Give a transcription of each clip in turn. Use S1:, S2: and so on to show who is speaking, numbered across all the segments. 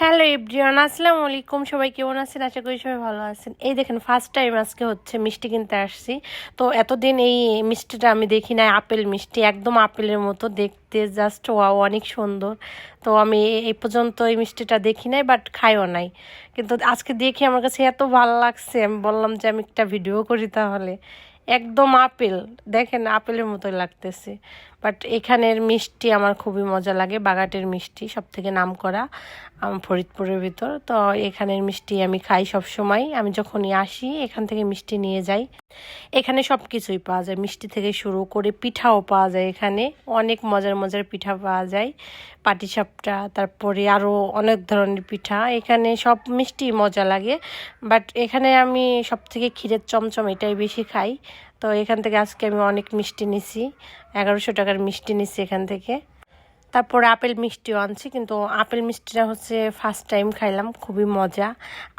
S1: Hello everyone, আসসালামু আলাইকুম। সবাই কেমন আছেন? আশা করি সবাই ভালো আছেন। এই দেখেন, ফার্স্ট টাইম আজকে হচ্ছে মিষ্টি কিনতে আসছি। তো এতদিন এই মিষ্টিটা আমি দেখি নাই। আপেল মিষ্টি, একদম আপেলের মতো দেখতে, জাস্ট ওয়াও, অনেক সুন্দর। তো আমি এই পর্যন্ত এই মিষ্টিটা দেখি নাই, বাট খাইও নাই। কিন্তু আজকে দেখে আমার কাছে এত ভালো লাগছে, আমি বললাম যে আমি একটা ভিডিও করি তাহলে। একদম আপেল, দেখেন আপেলের মতোই লাগতেছে। বাট এখানের মিষ্টি আমার খুবই মজা লাগে। বাগাটের মিষ্টি সব থেকে নাম করা ফরিদপুরের ভিতর। তো এখানের মিষ্টি আমি খাই সব সময়। আমি যখনই আসি এখান থেকে মিষ্টি নিয়ে যাই। এখানে সব কিছুই পাওয়া যায়, মিষ্টি থেকে শুরু করে পিঠাও পাওয়া যায়। এখানে অনেক মজার মজার পিঠা পাওয়া যায়, পাটিসাপটা, তারপরে আরও অনেক ধরনের পিঠা। এখানে সব মিষ্টি মজা লাগে। বাট এখানে আমি সব থেকে ক্ষীরের চমচম এটাই বেশি খাই। তো এখান থেকে আজকে আমি অনেক মিষ্টি নিছি, 1100 টাকার মিষ্টি নিছি এখান থেকে। তারপরে আপেল মিষ্টিও আনছি, কিন্তু আপেল মিষ্টিটা হচ্ছে ফার্স্ট টাইম খাইলাম, খুবই মজা।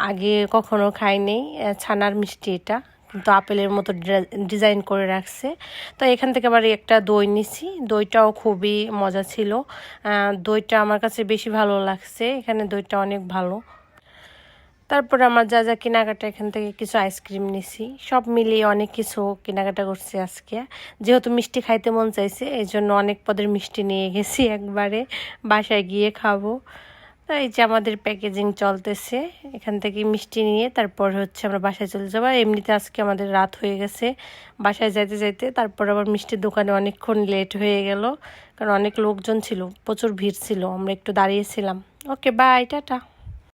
S1: আগে কখনো খাইনি। ছানার মিষ্টি এটা, কিন্তু আপেলের মতো ডিজাইন করে রাখছে। তো এখান থেকে আবার একটা দই নিছি, দইটাও খুবই মজা ছিল। দইটা আমার কাছে বেশি ভালো লাগছে, এখানে দইটা অনেক ভালো। তারপরে আমার যা যা কেনাকাটা, এখান থেকে কিছু আইসক্রিম নিছি, সব মিলিয়ে অনেক কিছু কেনাকাটা করছি আজকে। যেহেতু মিষ্টি খাইতে মন চাইছে, এই জন্য অনেক পদের মিষ্টি নিয়ে গেছি একবারে, বাসায় গিয়ে খাবো। তো এই যে আমাদের প্যাকেজিং চলতেছে, এখান থেকে মিষ্টি নিয়ে তারপর হচ্ছে আমরা বাসায় চলে যাবো। এমনিতে আজকে আমাদের রাত হয়ে গেছে বাসায় যাইতে যাইতে। তারপর আবার মিষ্টির দোকানে অনেকক্ষণ লেট হয়ে গেল, কারণ অনেক লোকজন ছিল, প্রচুর ভিড় ছিল, আমরা একটু দাঁড়িয়েছিলাম। ওকে, বাই, টাটা।